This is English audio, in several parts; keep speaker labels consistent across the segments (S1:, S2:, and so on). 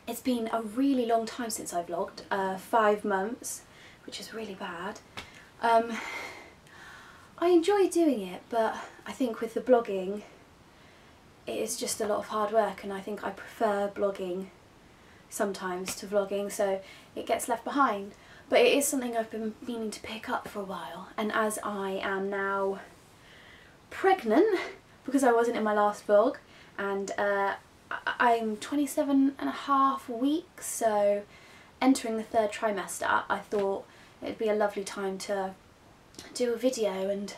S1: It's been a really long time since I vlogged, 5 months, which is really bad. I enjoy doing it, but I think with the blogging it is just a lot of hard work, and I think I prefer blogging sometimes to vlogging, so it gets left behind. But it is something I've been meaning to pick up for a while, and as I am now pregnant, because I wasn't in my last vlog, and I'm 27.5 weeks, so entering the 3rd trimester, I thought it'd be a lovely time to do a video and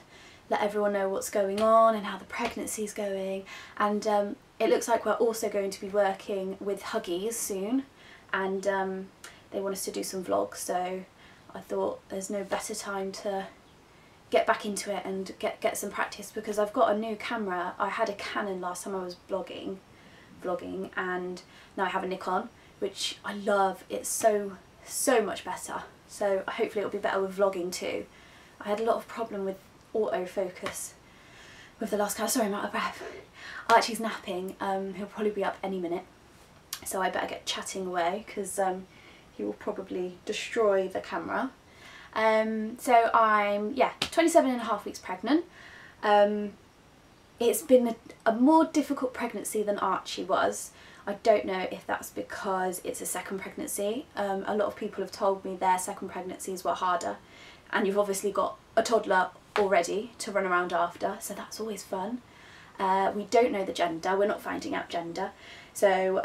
S1: let everyone know what's going on and how the pregnancy's going. And it looks like we're also going to be working with Huggies soon, and they want us to do some vlogs, so I thought there's no better time to get back into it and get some practice, because I've got a new camera. I had a Canon last time I was vlogging, and now I have a Nikon, which I love. It's so much better, so hopefully it'll be better with vlogging too. I had a lot of problem with autofocus with the last camera. Sorry, I'm out of breath. Archie's napping. He'll probably be up any minute, so I better get chatting away, because he will probably destroy the camera. So I'm 27.5 weeks pregnant. It's been a more difficult pregnancy than Archie was. I don't know if that's because it's a second pregnancy. A lot of people have told me their second pregnancies were harder, and you've obviously got a toddler already to run around after, so that's always fun. We don't know the gender, we're not finding out gender, so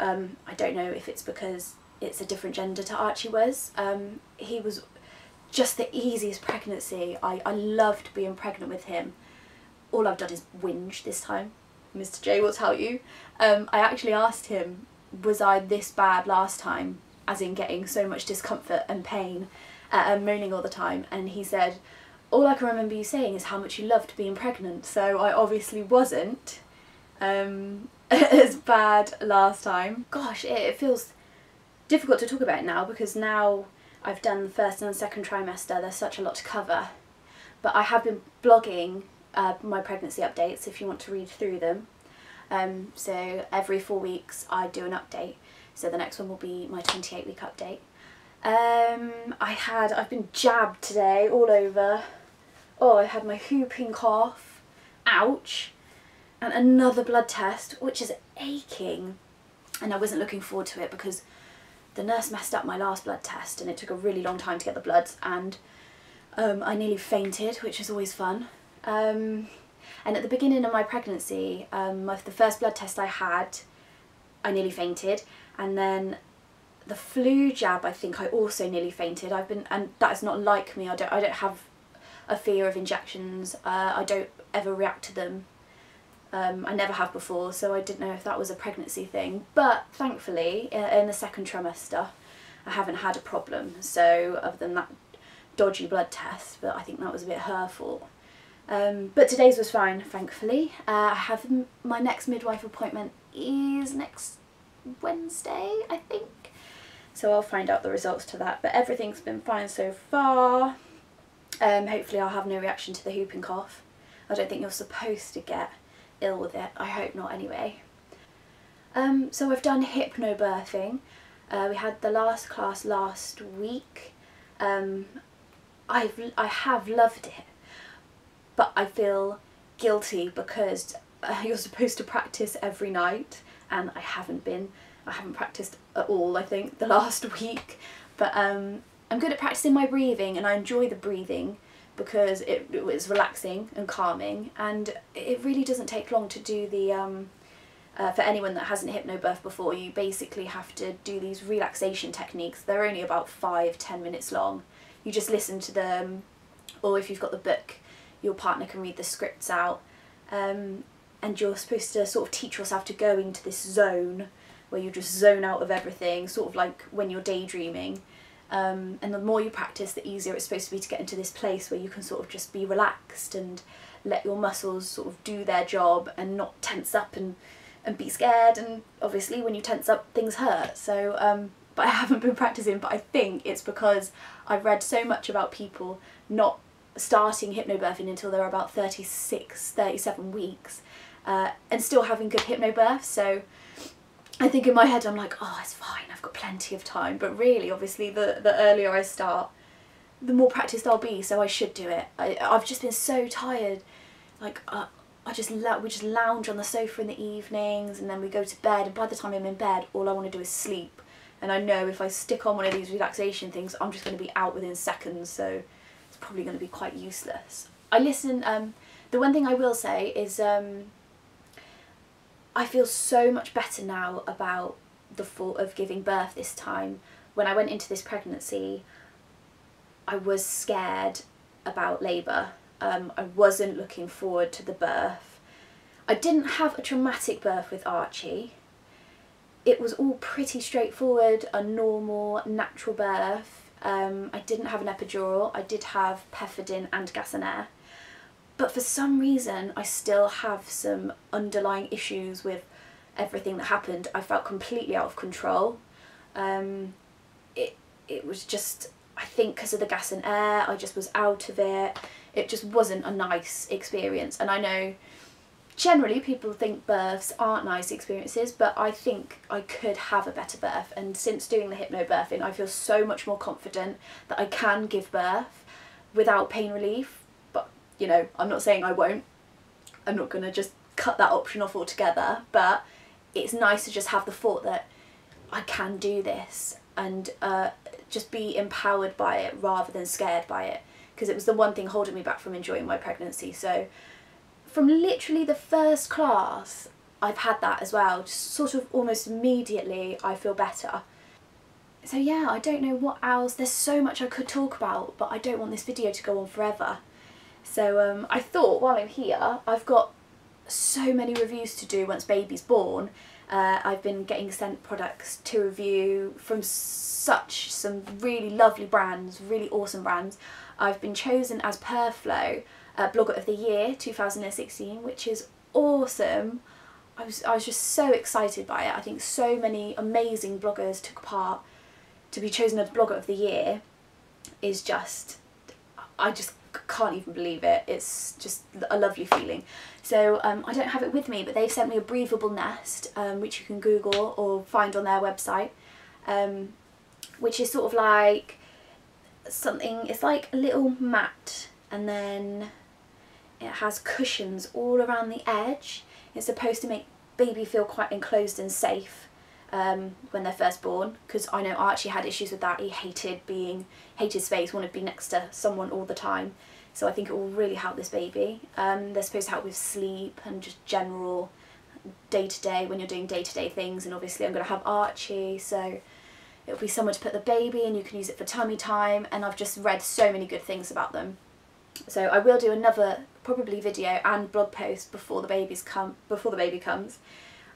S1: I don't know if it's because it's a different gender to Archie was. He was just the easiest pregnancy. I loved being pregnant with him. All I've done is whinge this time. Mr. J will tell you. I actually asked him, was I this bad last time, as in getting so much discomfort and pain and moaning all the time, and he said, all I can remember you saying is how much you loved being pregnant. So I obviously wasn't as bad last time. Gosh, it feels difficult to talk about it now, because now I've done the 1st and 2nd trimester, there's such a lot to cover. But I have been blogging my pregnancy updates if you want to read through them. So every 4 weeks I do an update, so the next one will be my 28-week update. I've been jabbed today all over. Oh, I had my whooping cough, ouch, and another blood test, which is aching, and I wasn't looking forward to it because the nurse messed up my last blood test and it took a really long time to get the bloods, and I nearly fainted, which is always fun. And at the beginning of my pregnancy, the first blood test I had, I nearly fainted, and then the flu jab, I think I also nearly fainted. And that is not like me. I don't have a fear of injections. I don't ever react to them. I never have before, so I didn't know if that was a pregnancy thing. But thankfully, in the 2nd trimester, I haven't had a problem. So other than that dodgy blood test, but I think that was a bit her fault. But today's was fine, thankfully. I have my next midwife appointment is next Wednesday, I think. So I'll find out the results to that. But everything's been fine so far. Hopefully I'll have no reaction to the whooping cough. I don't think you're supposed to get ill with it. I hope not anyway. So I've done hypnobirthing. We had the last class last week. I have loved it, but I feel guilty because you're supposed to practice every night, and I haven't practiced at all, I think, the last week. But I'm good at practicing my breathing, and I enjoy the breathing because it was relaxing and calming, and it really doesn't take long to do the for anyone that hasn't hypnobirthed before, you basically have to do these relaxation techniques. They're only about 5–10 minutes long. You just listen to them, or if you've got the book, your partner can read the scripts out, and you're supposed to sort of teach yourself to go into this zone where you just zone out of everything, sort of like when you're daydreaming. And the more you practice, the easier it's supposed to be to get into this place where you can sort of just be relaxed and let your muscles sort of do their job and not tense up and be scared. And obviously when you tense up, things hurt. So but I haven't been practicing, but I think it's because I've read so much about people not starting hypnobirthing until they're about 36–37 weeks and still having good hypnobirths. So I think in my head I'm like, oh, it's fine, I've got plenty of time. But really, obviously, the earlier I start, the more practiced I'll be, so I should do it. I've just been so tired. Like, we just lounge on the sofa in the evenings, and then we go to bed, and by the time I'm in bed, all I want to do is sleep. And I know if I stick on one of these relaxation things, I'm just going to be out within seconds, so it's probably going to be quite useless. I listen, the one thing I will say is I feel so much better now about the thought of giving birth this time. When I went into this pregnancy, I was scared about labour. I wasn't looking forward to the birth. I didn't have a traumatic birth with Archie. It was all pretty straightforward, a normal, natural birth. I didn't have an epidural. I did have pethidine and gas and air. But for some reason, I still have some underlying issues with everything that happened. I felt completely out of control. It was just, I think because of the gas and air, I just was out of it. It just wasn't a nice experience. And I know generally people think births aren't nice experiences, but I think I could have a better birth. And since doing the hypnobirthing, I feel so much more confident that I can give birth without pain relief. But, you know, I'm not saying I won't. I'm not going to just cut that option off altogether, but it's nice to just have the thought that I can do this and just be empowered by it rather than scared by it, because it was the one thing holding me back from enjoying my pregnancy. So from literally the first class, I've had that as well. Just sort of almost immediately I feel better. So yeah, I don't know what else. There's so much I could talk about, but I don't want this video to go on forever. So I thought while I'm here, I've got so many reviews to do once baby's born. I've been getting sent products to review from some really lovely brands, really awesome brands. I've been chosen as Purflo Blogger of the Year 2016, which is awesome. I was just so excited by it. I think so many amazing bloggers took part. To be chosen as Blogger of the Year is just, I just can't even believe it. It's just a lovely feeling. So I don't have it with me, but they've sent me a breathable nest, which you can Google or find on their website, which is sort of like something, it's like a little mat, and then it has cushions all around the edge. It's supposed to make baby feel quite enclosed and safe when they're first born, because I know Archie had issues with that. He hated space, wanted to be next to someone all the time. So I think it will really help this baby. They're supposed to help with sleep and just general day-to-day, when you're doing day-to-day things. And obviously I'm going to have Archie, so it'll be somewhere to put the baby, and you can use it for tummy time. And I've just read so many good things about them. So I will do another probably video and blog post before the baby comes,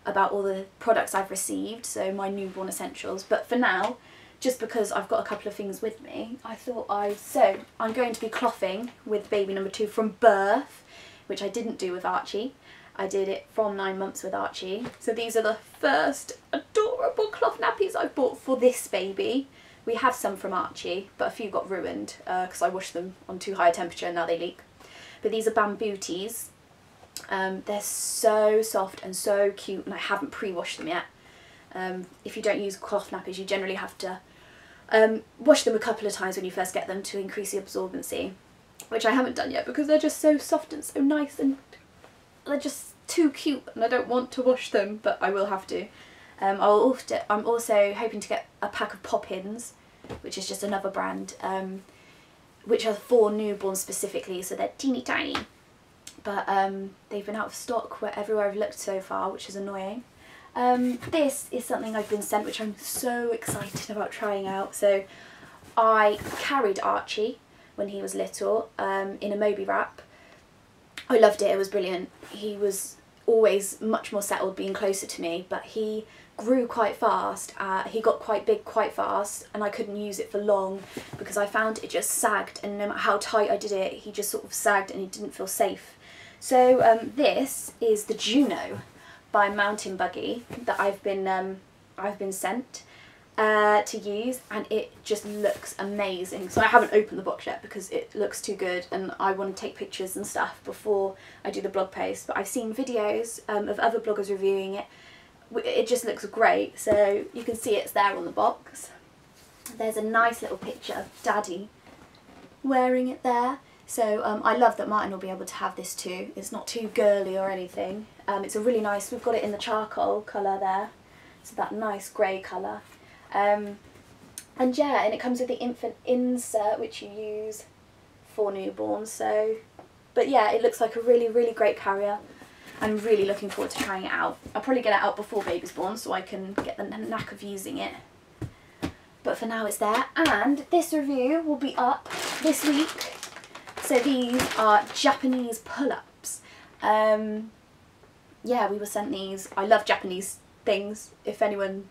S1: about all the products I've received, so my newborn essentials. But for now, just because I've got a couple of things with me, I thought so I'm going to be clothing with baby number 2 from birth, which I didn't do with Archie. I did it from 9 months with Archie. So these are the first adorable cloth nappies I've bought for this baby. We have some from Archie, but a few got ruined because I washed them on too high a temperature and now they leak. But these are bamboo tees. They're so soft and so cute, and I haven't pre-washed them yet. If you don't use cloth nappies, you generally have to wash them a couple of times when you first get them to increase the absorbency, which I haven't done yet because they're just so soft and so nice, and they're just too cute, and I don't want to wash them, but I will have to. I'm also hoping to get a pack of Pop-ins, which is just another brand, which are for newborns specifically, so they're teeny tiny. But they've been out of stock everywhere I've looked so far, which is annoying. This is something I've been sent, which I'm so excited about trying out. So I carried Archie when he was little in a Moby wrap. I loved it, it was brilliant. He was always much more settled being closer to me, but he grew quite fast. He got quite big quite fast, and I couldn't use it for long because I found it just sagged, and no matter how tight I did it, he just sort of sagged and he didn't feel safe. So this is the Juno by Mountain Buggy that I've been sent to use, and it just looks amazing. So I haven't opened the box yet because it looks too good, and I want to take pictures and stuff before I do the blog post. But I've seen videos of other bloggers reviewing it, it just looks great. So you can see it's there on the box. There's a nice little picture of Daddy wearing it there. So I love that Martin will be able to have this too. It's not too girly or anything. It's a really nice, we've got it in the charcoal colour there. So that nice grey colour. And yeah, and it comes with the infant insert which you use for newborns. So, but yeah, it looks like a really, really great carrier. I'm really looking forward to trying it out. I'll probably get it out before baby's born so I can get the knack of using it. But for now it's there. And this review will be up this week. So these are Japanese pull-ups. Yeah, we were sent these. I love Japanese things. If anyone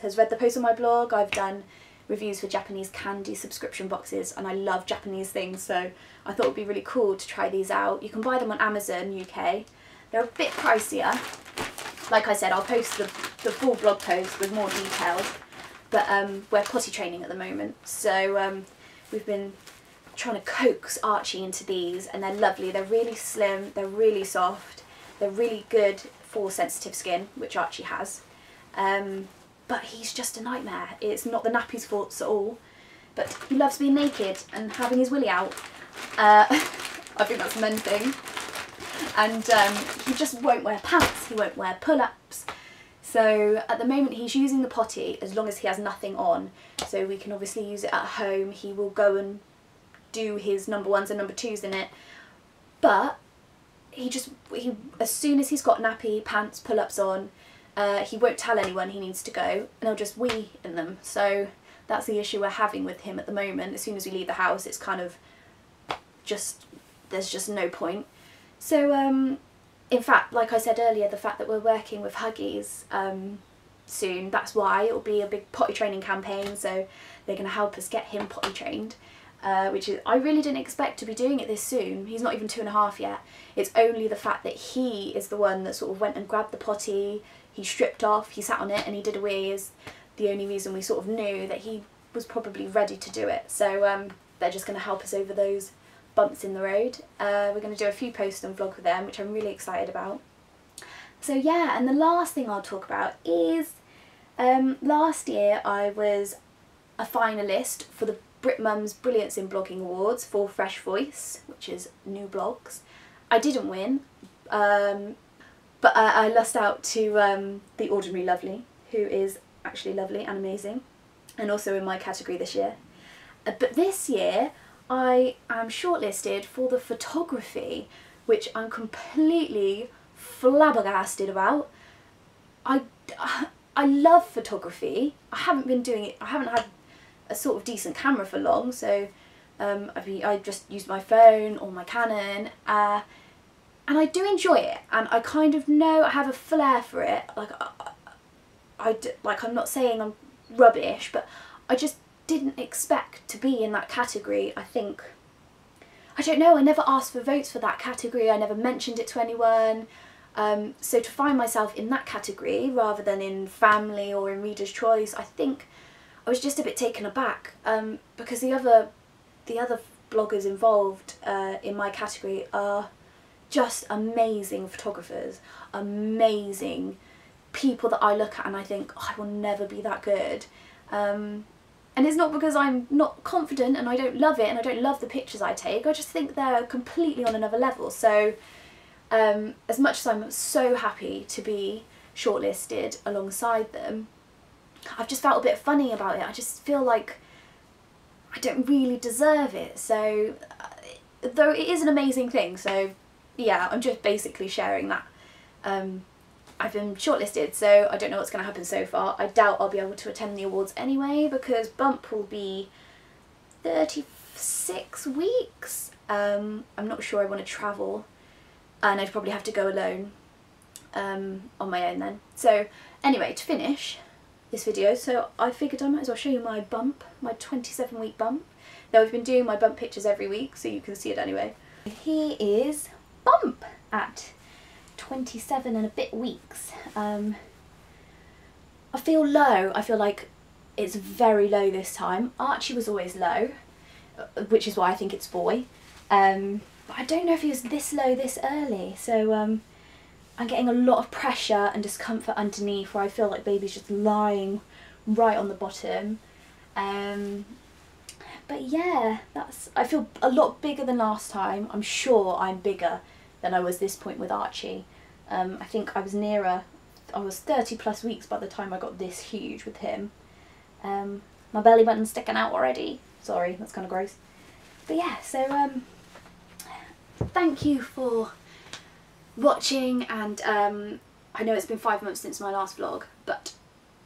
S1: has read the post on my blog, I've done reviews for Japanese candy subscription boxes, and I love Japanese things, so I thought it would be really cool to try these out. You can buy them on Amazon UK. They're a bit pricier. Like I said, I'll post the full blog post with more details, but we're potty training at the moment, so we've been trying to coax Archie into these, and they're lovely. They're really slim, they're really soft, they're really good for sensitive skin, which Archie has. But he's just a nightmare. It's not the nappies' faults at all, but he loves being naked and having his willy out. I think that's a men thing. And he just won't wear pants, he won't wear pull-ups. So at the moment he's using the potty as long as he has nothing on, so we can obviously use it at home. He will go and do his number 1s and number 2s in it, but he as soon as he's got nappy, pants, pull-ups on, he won't tell anyone he needs to go, and he'll just wee in them. So that's the issue we're having with him at the moment. As soon as we leave the house, it's kind of there's just no point. So in fact, like I said earlier, the fact that we're working with Huggies soon, that's why it'll be a big potty training campaign. So they're going to help us get him potty trained, which is, I really didn't expect to be doing it this soon. He's not even 2.5 yet. It's only the fact that he is the one that sort of went and grabbed the potty, he stripped off, he sat on it and he did a wee, is the only reason we sort of knew that he was probably ready to do it. So they're just going to help us over those bumps in the road. We're going to do a few posts and vlog with them, which I'm really excited about. So yeah, and the last thing I'll talk about is last year I was a finalist for the Brit Mums Brilliance in Blogging Awards for Fresh Voice, which is new blogs. I didn't win, but I lost out to The Ordinary Lovely, who is actually lovely and amazing, and also in my category this year. But this year I am shortlisted for the photography, which I'm completely flabbergasted about. I love photography. I haven't been doing it, I haven't had a sort of decent camera for long, so I just used my phone or my Canon, and I do enjoy it, and I kind of know I have a flair for it. Like I'm not saying I'm rubbish, but I just didn't expect to be in that category. I think, I don't know, I never asked for votes for that category, I never mentioned it to anyone. So to find myself in that category rather than in family or in Reader's Choice, I think I was just a bit taken aback, because the other bloggers involved in my category are just amazing photographers, amazing people that I look at and I think, oh, I will never be that good. And it's not because I'm not confident and I don't love it and I don't love the pictures I take, I just think they're completely on another level. So as much as I'm so happy to be shortlisted alongside them, I've just felt a bit funny about it. I just feel like I don't really deserve it. So though it is an amazing thing, so yeah, I'm just basically sharing that. I've been shortlisted, so I don't know what's going to happen so far. I doubt I'll be able to attend the awards anyway, because Bump will be 36 weeks. I'm not sure I want to travel, and I'd probably have to go alone on my own then. So anyway, to finish this video, so I figured I might as well show you my bump, my 27-week bump. Now I've been doing my bump pictures every week, so you can see it anyway. Here is Bump at 27 and a bit weeks. I feel low. I feel like it's very low this time. Archie was always low, which is why I think it's boy. But I don't know if he was this low this early. So I'm getting a lot of pressure and discomfort underneath where I feel like baby's just lying right on the bottom. But yeah, I feel a lot bigger than last time. I'm sure I'm bigger than I was this point with Archie. I think I was 30+ weeks by the time I got this huge with him. My belly button's sticking out already. Sorry, that's kind of gross. But yeah, so thank you for watching, and I know it's been 5 months since my last vlog, but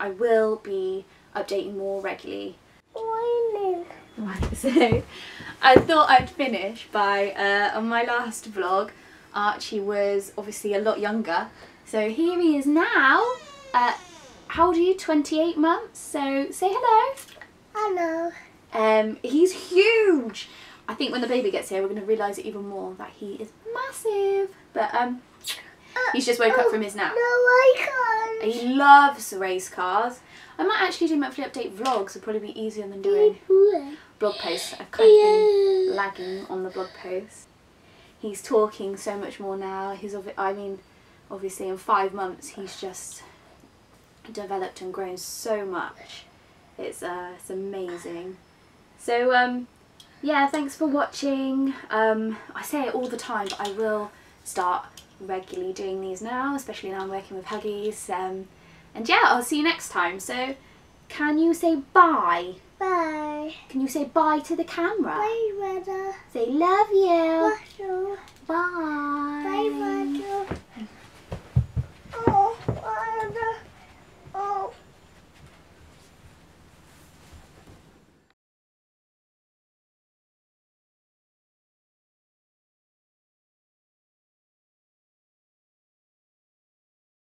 S1: I will be updating more regularly. Right, so I thought I'd finish by, on my last vlog, Archie was obviously a lot younger. So here he is now. How old are you? 28 months. So say hello. Hello. He's huge. I think when the baby gets here, we're going to realise it even more that he is massive. But he's just woke up from his nap. No, I can't. He loves race cars. I might actually do monthly update vlogs. It'll probably be easier than doing blog posts. I've kind of been lagging on the blog posts. He's talking so much more now. Obviously in 5 months he's just developed and grown so much. It's amazing. So yeah, thanks for watching. I say it all the time, but I will start regularly doing these now, especially now I'm working with Huggies. And yeah, I'll see you next time. So can you say bye? Bye. Can you say bye to the camera? Bye, brother. Say love you. Bye. Bye.